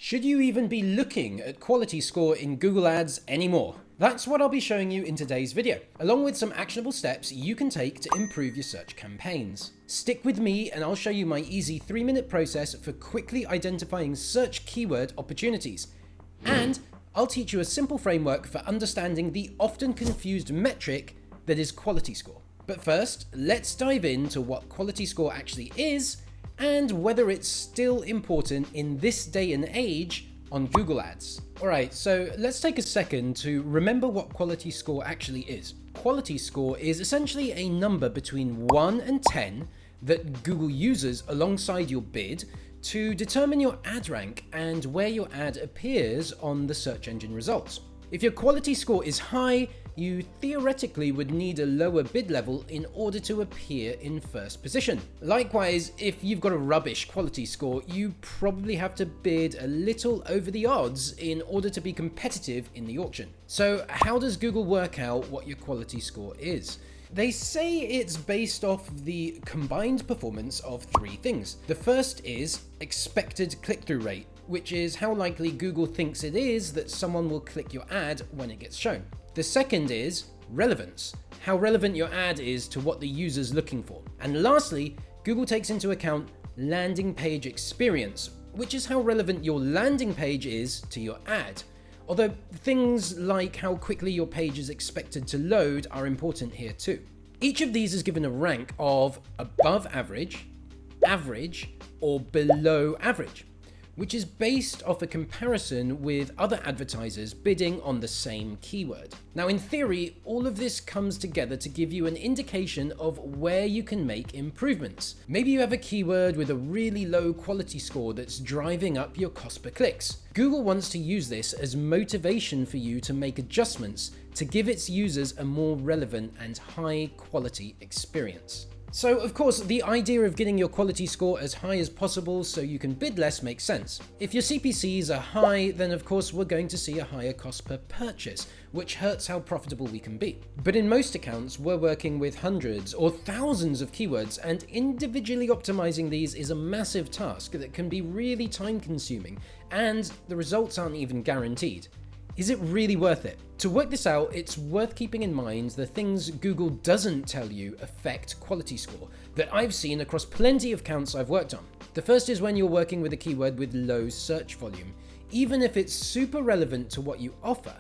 Should you even be looking at quality score in Google Ads anymore? That's what I'll be showing you in today's video, along with some actionable steps you can take to improve your search campaigns. Stick with me and I'll show you my easy 3-minute process for quickly identifying search keyword opportunities. And I'll teach you a simple framework for understanding the often confused metric that is quality score. But first, let's dive into what quality score actually is and whether it's still important in this day and age on Google Ads. Alright, so let's take a second to remember what quality score actually is. Quality score is essentially a number between 1 and 10 that Google uses alongside your bid to determine your ad rank and where your ad appears on the search engine results. If your quality score is high, you theoretically would need a lower bid level in order to appear in first position. Likewise, if you've got a rubbish quality score, you probably have to bid a little over the odds in order to be competitive in the auction. So how does Google work out what your quality score is? They say it's based off the combined performance of 3 things. The first is expected click-through rate, which is how likely Google thinks it is that someone will click your ad when it gets shown. The second is relevance, how relevant your ad is to what the user's looking for. And lastly, Google takes into account landing page experience, which is how relevant your landing page is to your ad. Although things like how quickly your page is expected to load are important here too. Each of these is given a rank of above average, average, or below average, which is based off a comparison with other advertisers bidding on the same keyword. Now in theory, all of this comes together to give you an indication of where you can make improvements. Maybe you have a keyword with a really low quality score that's driving up your cost per clicks. Google wants to use this as motivation for you to make adjustments to give its users a more relevant and high quality experience. So of course, the idea of getting your quality score as high as possible so you can bid less makes sense. If your CPCs are high, then of course we're going to see a higher cost per purchase, which hurts how profitable we can be. But in most accounts, we're working with hundreds or thousands of keywords, and individually optimizing these is a massive task that can be really time consuming, and the results aren't even guaranteed. Is it really worth it? To work this out, it's worth keeping in mind the things Google doesn't tell you affect quality score that I've seen across plenty of accounts I've worked on. The first is when you're working with a keyword with low search volume. Even if it's super relevant to what you offer,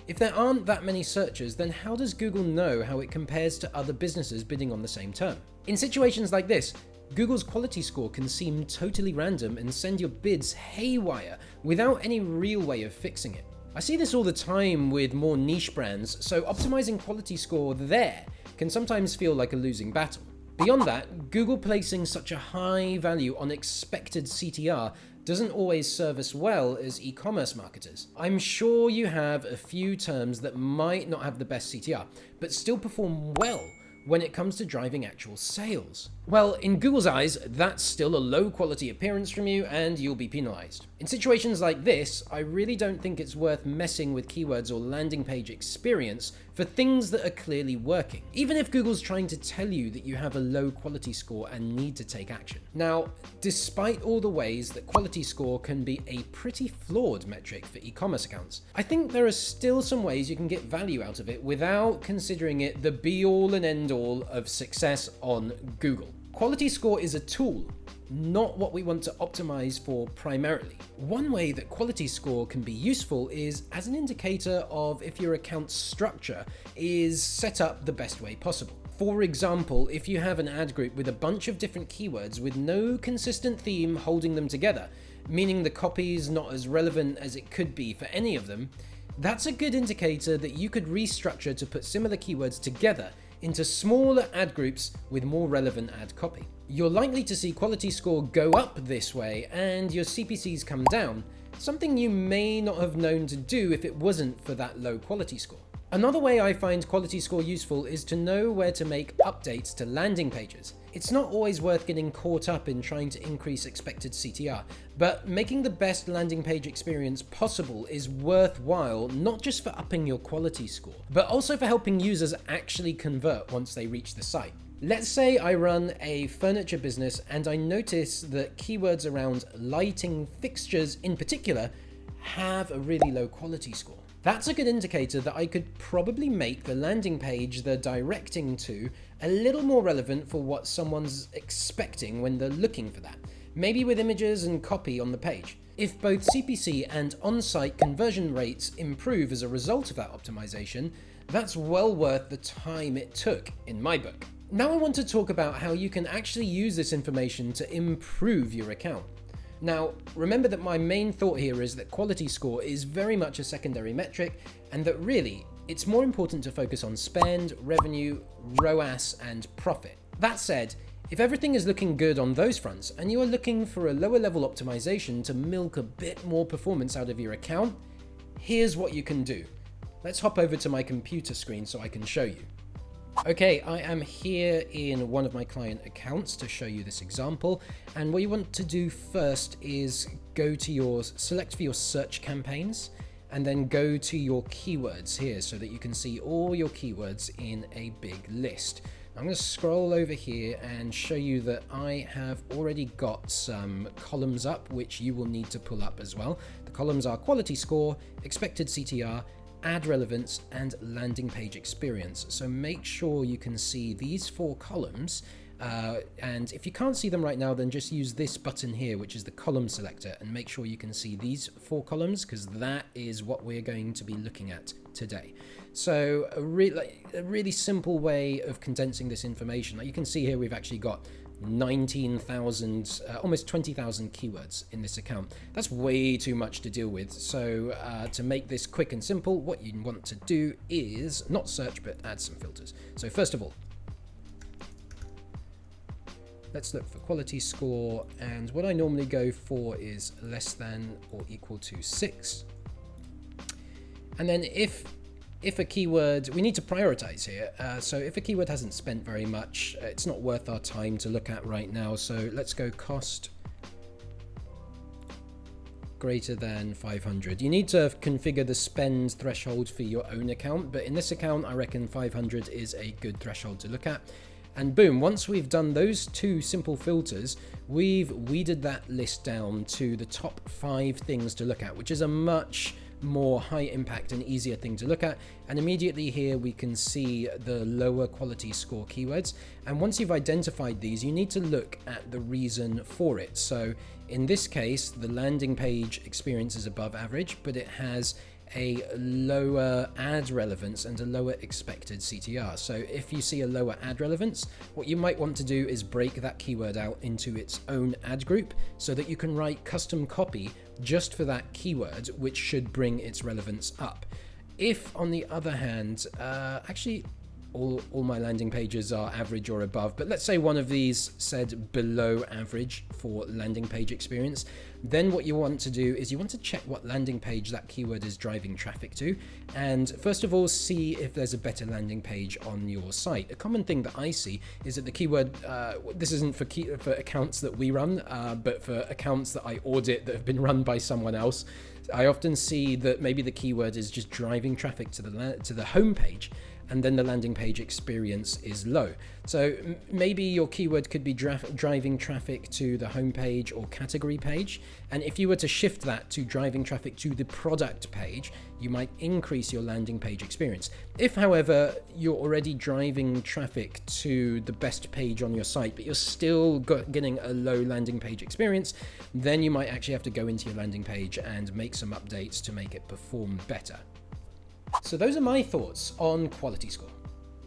if there aren't that many searchers, then how does Google know how it compares to other businesses bidding on the same term? In situations like this, Google's quality score can seem totally random and send your bids haywire without any real way of fixing it. I see this all the time with more niche brands, so optimizing quality score there can sometimes feel like a losing battle. Beyond that, Google placing such a high value on expected CTR doesn't always serve us well as e-commerce marketers. I'm sure you have a few terms that might not have the best CTR, but still perform well when it comes to driving actual sales. Well, in Google's eyes, that's still a low quality appearance from you and you'll be penalized. In situations like this, I really don't think it's worth messing with keywords or landing page experience for things that are clearly working, even if Google's trying to tell you that you have a low quality score and need to take action. Now, despite all the ways that quality score can be a pretty flawed metric for e-commerce accounts, I think there are still some ways you can get value out of it without considering it the be-all and end-all of success on Google. Quality score is a tool, not what we want to optimize for primarily. One way that quality score can be useful is as an indicator of if your account structure is set up the best way possible. For example, if you have an ad group with a bunch of different keywords with no consistent theme holding them together, meaning the copy is not as relevant as it could be for any of them, that's a good indicator that you could restructure to put similar keywords together into smaller ad groups with more relevant ad copy. You're likely to see quality score go up this way and your CPCs come down, something you may not have known to do if it wasn't for that low quality score. Another way I find quality score useful is to know where to make updates to landing pages. It's not always worth getting caught up in trying to increase expected CTR, but making the best landing page experience possible is worthwhile, not just for upping your quality score, but also for helping users actually convert once they reach the site. Let's say I run a furniture business and I notice that keywords around lighting fixtures in particular have a really low quality score. That's a good indicator that I could probably make the landing page they're directing to a little more relevant for what someone's expecting when they're looking for that, maybe with images and copy on the page. If both CPC and on-site conversion rates improve as a result of that optimization, that's well worth the time it took in my book. Now I want to talk about how you can actually use this information to improve your account. Now, remember that my main thought here is that quality score is very much a secondary metric, and that really, it's more important to focus on spend, revenue, ROAS, and profit. That said, if everything is looking good on those fronts, and you are looking for a lower level optimization to milk a bit more performance out of your account, here's what you can do. Let's hop over to my computer screen so I can show you. Okay, I am here in one of my client accounts to show you this example, and what you want to do first is go to select for your search campaigns, and then go to your keywords here so that you can see all your keywords in a big list. I'm going to scroll over here and show you that I have already got some columns up, which you will need to pull up as well. The columns are quality score, expected CTR, ad relevance, and landing page experience. So make sure you can see these 4 columns. And if you can't see them right now, then just use this button here, which is the column selector, and make sure you can see these 4 columns, because that is what we're going to be looking at today. So a really simple way of condensing this information. Like you can see here, we've actually got 19,000, almost 20,000 keywords in this account. That's way too much to deal with. So to make this quick and simple, what you want to do is not search, but add some filters. So first of all, let's look for quality score, and what I normally go for is less than or equal to 6. And then if a keyword, we need to prioritize here. So if a keyword hasn't spent very much, it's not worth our time to look at right now. So let's go cost greater than 500. You need to configure the spend threshold for your own account, but in this account, I reckon 500 is a good threshold to look at. And boom, once we've done those 2 simple filters, we've weeded that list down to the top 5 things to look at, which is a much more high impact and easier thing to look at. And immediately here we can see the lower quality score keywords. And once you've identified these, you need to look at the reason for it. So in this case, the landing page experience is above average, but it has a lower ad relevance and a lower expected CTR. So if you see a lower ad relevance, what you might want to do is break that keyword out into its own ad group so that you can write custom copy just for that keyword, which should bring its relevance up. If on the other hand, actually all my landing pages are average or above, but let's say one of these said below average for landing page experience, then what you want to do is you want to check what landing page that keyword is driving traffic to, and first of all see if there's a better landing page on your site. A common thing that I see is that the keyword, this isn't for accounts that we run, but for accounts that I audit that have been run by someone else, I often see that maybe the keyword is just driving traffic to the home page, and then the landing page experience is low. So maybe your keyword could be driving traffic to the home page or category page. And if you were to shift that to driving traffic to the product page, you might increase your landing page experience. If, however, you're already driving traffic to the best page on your site, but you're still getting a low landing page experience, then you might actually have to go into your landing page and make some updates to make it perform better. So those are my thoughts on quality score.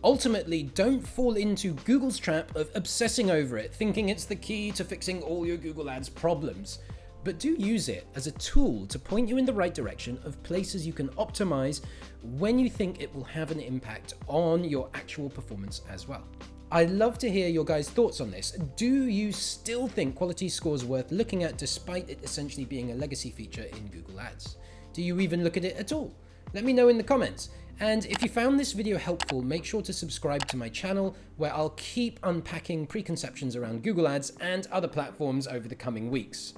Ultimately, don't fall into Google's trap of obsessing over it, thinking it's the key to fixing all your Google Ads problems. But do use it as a tool to point you in the right direction of places you can optimize when you think it will have an impact on your actual performance as well. I'd love to hear your guys' thoughts on this. Do you still think quality score is worth looking at despite it essentially being a legacy feature in Google Ads? Do you even look at it at all? Let me know in the comments. And if you found this video helpful, make sure to subscribe to my channel, where I'll keep unpacking preconceptions around Google Ads and other platforms over the coming weeks.